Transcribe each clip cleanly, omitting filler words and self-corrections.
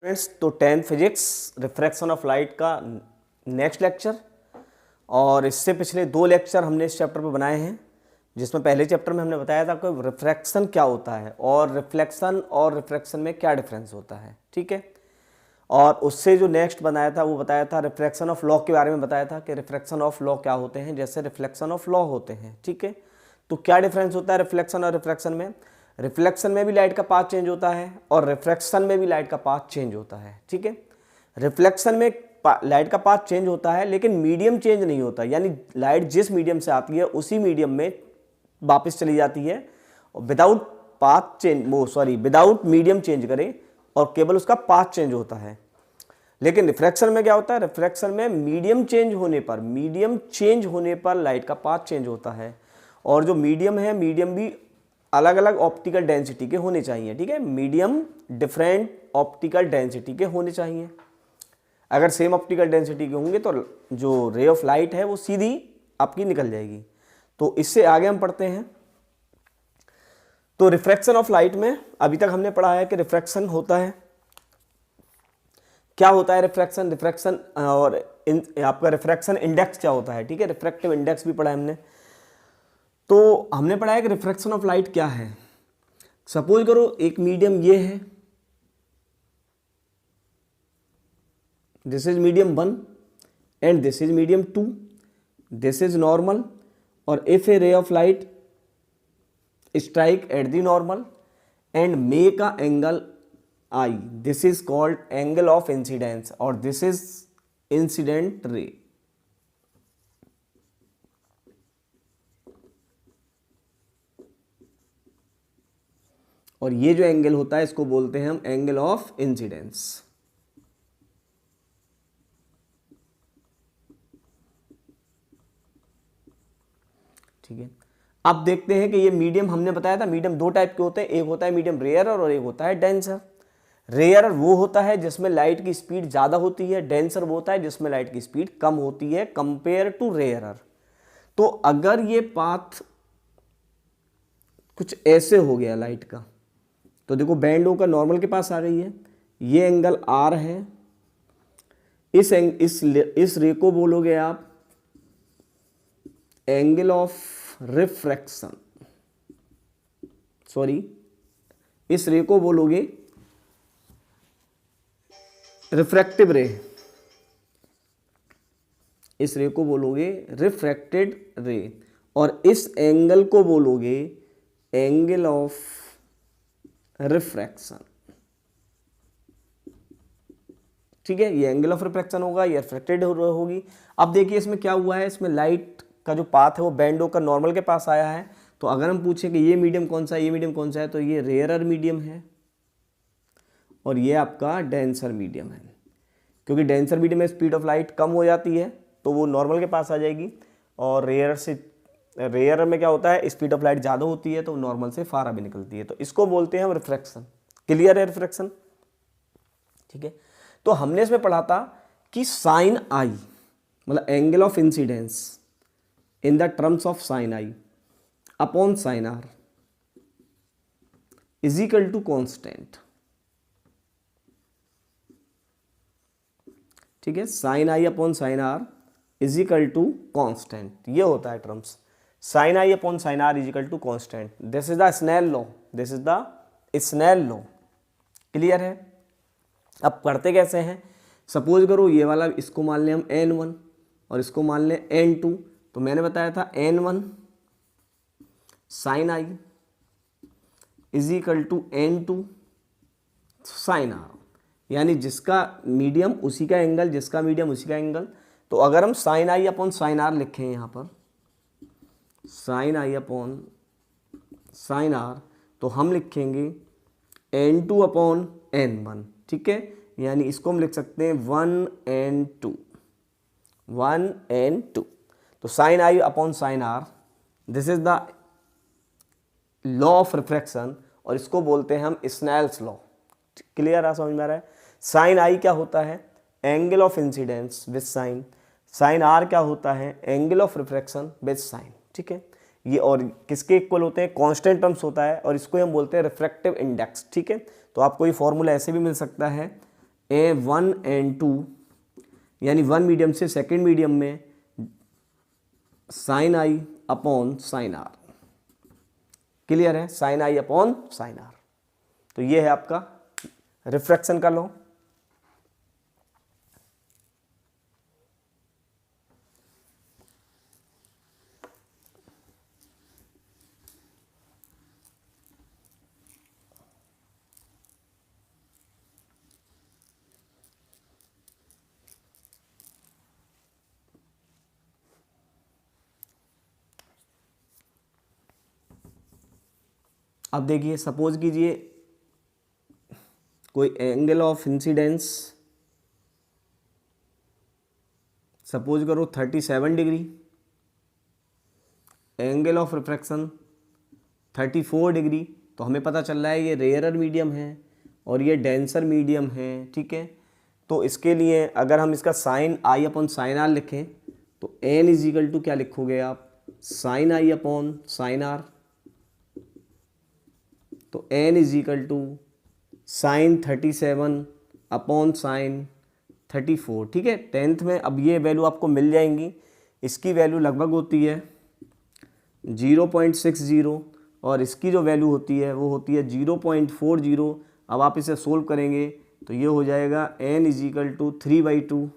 Friends, तो 10th physics refraction of light का next lecture. और इससे पिछले 2 लेक्चर हमने इस चैप्टर पर बनाए हैं, जिसमें पहले चैप्टर में हमने बताया था कि रिफ्रैक्शन क्या होता है और रिफ्रैक्शन में क्या डिफरेंस होता है। ठीक है। और उससे जो नेक्स्ट बनाया था वो बताया था रिफ्रैक्शन ऑफ लॉ के बारे में, बताया था कि रिफ्रैक्शन ऑफ लॉ क्या होते हैं, जैसे रिफ्लेक्शन ऑफ लॉ होते हैं। ठीक है। तो क्या डिफरेंस होता है रिफ्लेक्शन और रिफ्रैक्शन में? रिफ्लेक्शन में भी लाइट का पाथ चेंज होता है और रिफ्रैक्शन में भी लाइट का पाथ चेंज होता है। ठीक है। रिफ्लेक्शन में लाइट का पाथ चेंज होता है लेकिन मीडियम चेंज नहीं होता, यानी लाइट जिस मीडियम से आती है उसी मीडियम में वापस चली जाती है विदाउट मीडियम चेंज करे, और केवल उसका पाथ चेंज होता है। लेकिन रिफ्रैक्शन में क्या होता है? रिफ्रैक्शन में मीडियम चेंज होने पर लाइट का पाथ चेंज होता है। और जो मीडियम है, मीडियम भी अलग अलग ऑप्टिकल डेंसिटी के होने चाहिए। ठीक है। मीडियम डिफरेंट ऑप्टिकल डेंसिटी के होने चाहिए। अगर सेम ऑप्टिकल डेंसिटी के होंगे तो जो रे ऑफ लाइट है वो सीधी आपकी निकल जाएगी। तो इससे आगे हम पढ़ते हैं। तो रिफ्रैक्शन ऑफ लाइट में अभी तक हमने पढ़ा है कि रिफ्रैक्शन होता है, क्या होता है रिफ्रैक्शन और आपका रिफ्रैक्शन इंडेक्स क्या होता है। ठीक है। रिफ्रैक्टिव इंडेक्स भी पढ़ा है हमने। तो हमने पढ़ा है कि रिफ्रैक्शन ऑफ लाइट क्या है। सपोज करो एक मीडियम ये है, this is medium 1 and this is medium 2, this is normal, और if a ray of light strike at the normal and make a angle I, this is called angle of incidence और this is incident ray। और ये जो angle होता है इसको बोलते हैं हम एंगल ऑफ इंसिडेंस। ठीक है। अब देखते हैं कि ये मीडियम हमने बताया था, मीडियम 2 टाइप के होते हैं, एक होता है मीडियम रेयर और एक होता है डेंसर। रेयर वो होता है जिसमें लाइट की स्पीड ज़्यादा होती है, डेंसर वो होता है जिसमें लाइट की स्पीड कम होती है कंपेयर टू रेयरर। तो अगर ये पाथ कुछ ऐसे हो गया लाइट का, तो देखो बैंड होकर नॉर्मल के पास आ गई है, ये एंगल आर है, इस रे को बोलोगे आप एंगल ऑफ रिफ्रैक्शन, इस रे को बोलोगे रिफ्रैक्टिव रे, इस रे को बोलोगे रिफ्रैक्टेड रे, और इस एंगल को बोलोगे एंगल ऑफ रिफ्रैक्शन। ठीक है। ये एंगल ऑफ रिफ्रैक्शन होगा, ये रिफ्रैक्टेड होगी। अब देखिए इसमें क्या हुआ है, इसमें लाइट का जो पाथ है वो बैंड होकर नॉर्मल के पास आया है। तो अगर हम पूछें कि ये मीडियम कौन सा है, ये मीडियम कौन सा है, तो ये रेयरर मीडियम है और ये आपका डेंसर मीडियम है। क्योंकि डेंसर मीडियम में स्पीड ऑफ लाइट कम हो जाती है तो वो नॉर्मल के पास आ जाएगी, और रेयर में क्या होता है, स्पीड ऑफ लाइट ज़्यादा होती है तो नॉर्मल से फार भी निकलती है। तो इसको बोलते हैं हम रिफ्रैक्शन। क्लियर है रिफ्रैक्शन? ठीक है। तो हमने इसमें पढ़ा था कि साइन आई मतलब angle of incidence in the terms of sine i upon sine r is equal to constant. ठीक है। Sine i upon sine r is equal to constant, ये होता है terms. Sine i upon sine r is equal to constant, this is the Snell law. Clear है? अब करते कैसे हैं, सपोज करो ये वाला इसको मान लें हम n1 और इसको मान लें n2। तो मैंने बताया था n1 sine i is equal to n2 sine r, यानी जिसका मीडियम उसी का एंगल, जिसका मीडियम उसी का एंगल। तो अगर हम sine i upon sine r लिखें यहाँ पर, sine i upon sine r, तो हम लिखेंगे n2 अपॉन n1। ठीक है। यानी इसको हम लिख सकते हैं 1n2। तो sine i upon sine r, this is the law of refraction, और इसको बोलते हैं हम स्नेल्स लॉ। क्लियर है? समझ में आ रहा है? साइन आई क्या होता है, angle of incidence with sine. Sine r क्या होता है, angle of refraction with sine. ठीक है। ये और किसके इक्वल होते हैं, कांस्टेंट टर्म्स होता है, और इसको हम बोलते हैं रिफ्रैक्टिव इंडेक्स। ठीक है। तो आपको ये फॉर्मूला ऐसे भी मिल सकता है, A1 and 2 यानी वन मीडियम से सेकेंड मीडियम में sine i upon sine r. Clear है? Sine i upon sine r. तो ये है आपका रिफ्रैक्शन का लॉ। अब देखिए, सपोज कीजिए कोई एंगल ऑफ इंसिडेंस सपोज करो 37 degree, angle of refraction 34 degree. तो हमें पता चल रहा है ये रेयरर मीडियम है और ये डेंसर मीडियम है। ठीक है, तो इसके लिए अगर हम इसका sine i upon sine r लिखें तो एन इज इक्वल टू क्या लिखोगे आप? Sine i upon sine r. तो n is equal to sine 37 upon sine 34। ठीक है, 10th में अब ये वैल्यू आपको मिल जाएंगी। इसकी वैल्यू लगभग होती है 0.60 और इसकी जो वैल्यू होती है वो होती है 0.40। अब आप इसे सोल्व करेंगे तो ये हो जाएगा n इज इक्वल टू 3/2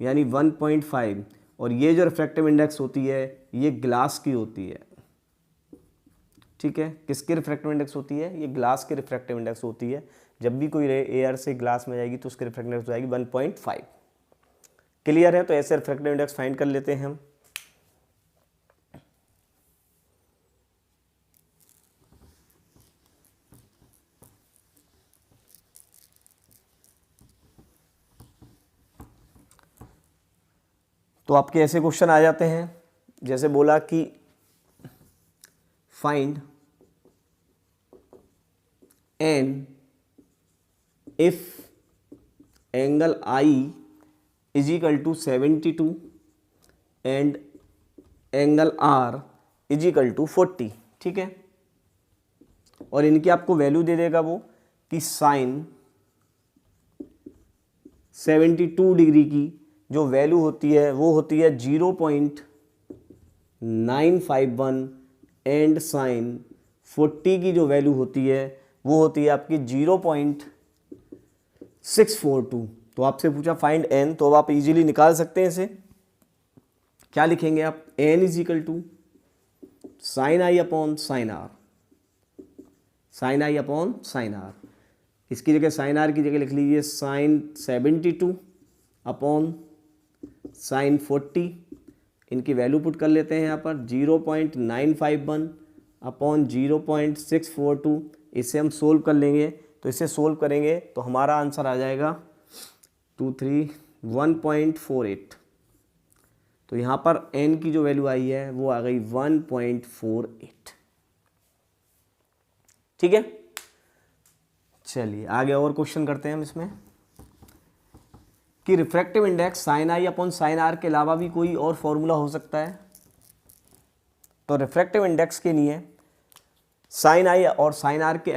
यानी 1.5। और ये जो रिफ्रैक्टिव इंडेक्स होती है ये ग्लास की होती है। ठीक है, किसकी रिफ्रैक्टिव इंडेक्स होती है? ये ग्लास की रिफ्रैक्टिव इंडेक्स होती है। जब भी कोई रे एयर से ग्लास में जाएगी तो उसकी रिफ्रैक्टिव इंडेक्स हो जाएगी 1.5। क्लियर है? तो ऐसे रिफ्रैक्टिव इंडेक्स फाइंड कर लेते हैं हम। तो आपके ऐसे क्वेश्चन आ जाते हैं, जैसे बोला कि find n if angle i is equal to 72 and angle r is equal to 40। ठीक है, और इनकी आपको वैल्यू दे देगा वो कि साइन 72 डिग्री की जो वैल्यू होती है वो होती है 0.951 एंड साइन 40 की जो वैल्यू होती है वो होती है आपकी 0.642। तो आपसे पूछा फाइंड एन, तो अब आप इजीली निकाल सकते हैं इसे। क्या लिखेंगे आप? N is equal to sine i upon sine r. Sine i upon sine r, इसकी जगह साइन आर की जगह लिख लीजिए साइन 72 अपॉन साइन 40। इनकी वैल्यू पुट कर लेते हैं यहाँ पर 0.951 अपॉन 0.642। इसे हम सोल्व कर लेंगे, तो इसे सोल्व करेंगे तो हमारा आंसर आ जाएगा 1.48। तो यहाँ पर n की जो वैल्यू आई है वो आ गई 1.48। ठीक है, चलिए आगे और क्वेश्चन करते हैं हम इसमें कि refractive index sine i upon sine r के अलावा भी कोई और फॉर्मूला हो सकता है। तो रिफ्रैक्टिव इंडेक्स के लिए साइन आई और साइन आर के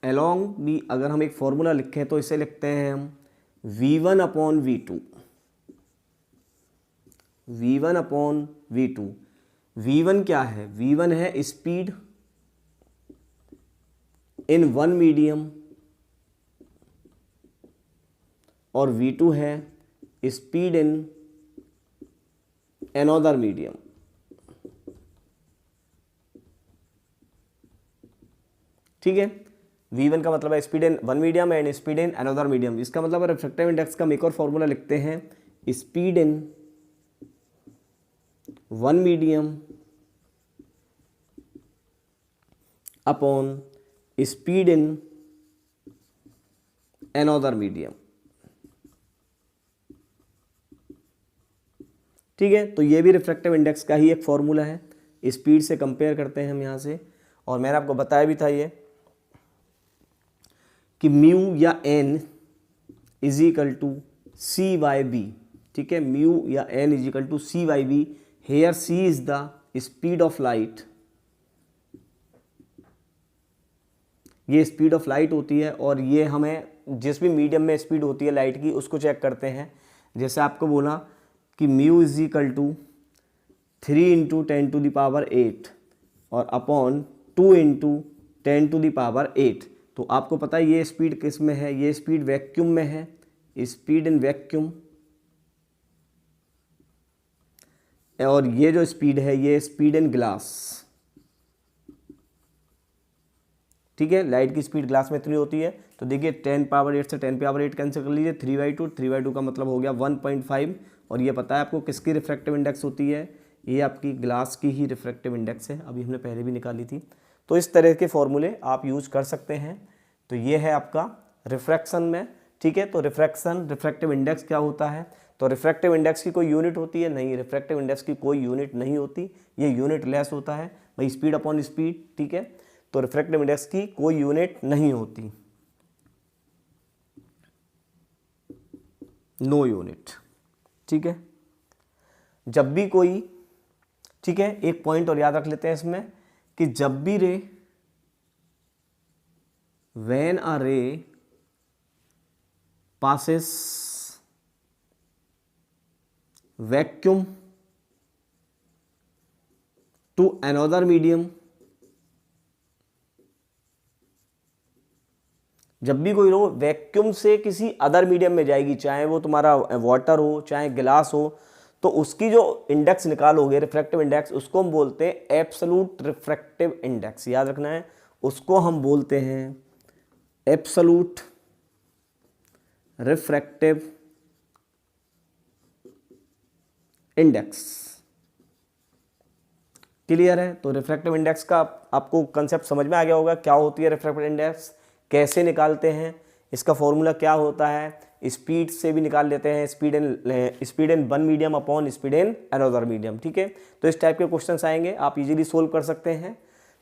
अलोंग भी अगर हम एक फॉर्मूला लिखें तो इसे लिखते हैं हम v1 upon v2। v1 upon v2। v1 क्या है? v1 है स्पीड इन वन मीडियम और v2 है स्पीड इन अनदर मीडियम। ठीक है, v1 का मतलब है speed in one medium and speed in another medium. इसका मतलब है रिफ्रैक्टिव इंडेक्स का हम एक और फॉर्मूला लिखते हैं speed in one medium upon speed in another medium. ठीक है, तो ये भी रिफ्रैक्टिव इंडेक्स का ही एक फॉर्मूला है। स्पीड से कंपेयर करते हैं हम यहाँ से, और मैंने आपको बताया भी था ये कि म्यू या n is equal to c by b. ठीक है, म्यू या n is equal to c by b. Here c is the speed of light, ये स्पीड ऑफ लाइट होती है, और ये हमें जिस भी मीडियम में स्पीड होती है लाइट की उसको चेक करते हैं। जैसे आपको बोला कि mu is equal to 3 into 10⁸ और अपॉन 2 इंटू 10⁸, तो आपको पता है ये स्पीड किस में है, ये स्पीड वैक्यूम में है, स्पीड इन वैक्यूम, और ये जो स्पीड है ये स्पीड इन ग्लास। ठीक है, लाइट की स्पीड ग्लास में इतनी होती है। तो देखिए 10⁸ से 10⁸ कैंसिल कर लीजिए, 3/2 का मतलब हो गया 1.5, और ये पता है आपको किसकी रिफ्रैक्टिव इंडेक्स होती है, ये आपकी ग्लास की ही रिफ्रैक्टिव इंडेक्स है, अभी हमने पहले भी निकाली थी। तो इस तरह के फॉर्मूले आप यूज़ कर सकते हैं। तो ये है आपका रिफ्रैक्शन में। ठीक है, तो रिफ्रैक्टिव इंडेक्स क्या होता है, तो रिफ्रैक्टिव इंडेक्स की कोई यूनिट होती है नहीं, रिफ्रैक्टिव इंडेक्स की कोई यूनिट नहीं होती, ये यूनिट लेस होता है भाई, स्पीड अपॉन स्पीड। ठीक है, तो रिफ्रैक्टिव इंडेक्स की कोई यूनिट नहीं होती, नो यूनिट। ठीक है, जब भी कोई, ठीक है, एक पॉइंट और याद रख लेते हैं इसमें कि जब भी रे, व्हेन अ रे passes vacuum to another medium, जब भी कोई रो वैक्यूम से किसी अदर मीडियम में जाएगी, चाहे वो तुम्हारा वाटर हो चाहे गिलास हो, तो उसकी जो इंडेक्स निकालोगे रिफ्रैक्टिव इंडेक्स, उसको हम बोलते हैं एब्सोल्यूट रिफ्रैक्टिव इंडेक्स। याद रखना है, उसको हम बोलते हैं एब्सोल्यूट रिफ्रैक्टिव इंडेक्स। क्लियर है, तो रिफ्रैक्टिव इंडेक्स का आपको कंसेप्ट समझ में आ गया होगा, क्या होती है रिफ्रैक्टिव इंडेक्स, कैसे निकालते हैं, इसका फॉर्मूला क्या होता है, स्पीड से भी निकाल लेते हैं, speed in one medium upon speed in another medium. ठीक है, तो इस टाइप के क्वेश्चंस आएंगे, आप इजीली सोल्व कर सकते हैं।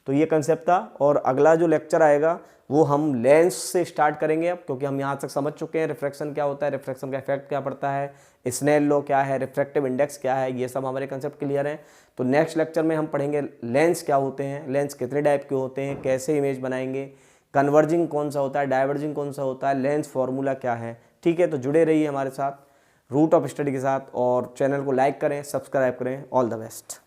तो ये कंसेप्ट था, और अगला जो लेक्चर आएगा वो हम लेंस से स्टार्ट करेंगे अब, क्योंकि हम यहाँ तक समझ चुके हैं रिफ्रैक्शन क्या होता है, रिफ्रैक्शन का इफेक्ट क्या पड़ता है, स्नेल लॉ क्या है, रिफ्रैक्टिव इंडेक्स क्या है, ये सब हमारे कंसेप्ट क्लियर हैं। तो नेक्स्ट लेक्चर में हम पढ़ेंगे लेंस क्या होते हैं, लेंस कितने टाइप के होते हैं, कैसे इमेज बनाएंगे, कन्वर्जिंग कौन सा होता है, डाइवर्जिंग कौन सा होता है, लेंस फॉर्मूला क्या है। ठीक है, तो जुड़े रहिए हमारे साथ रूट ऑफ स्टडी के साथ, और चैनल को लाइक करें, सब्सक्राइब करें। All the best.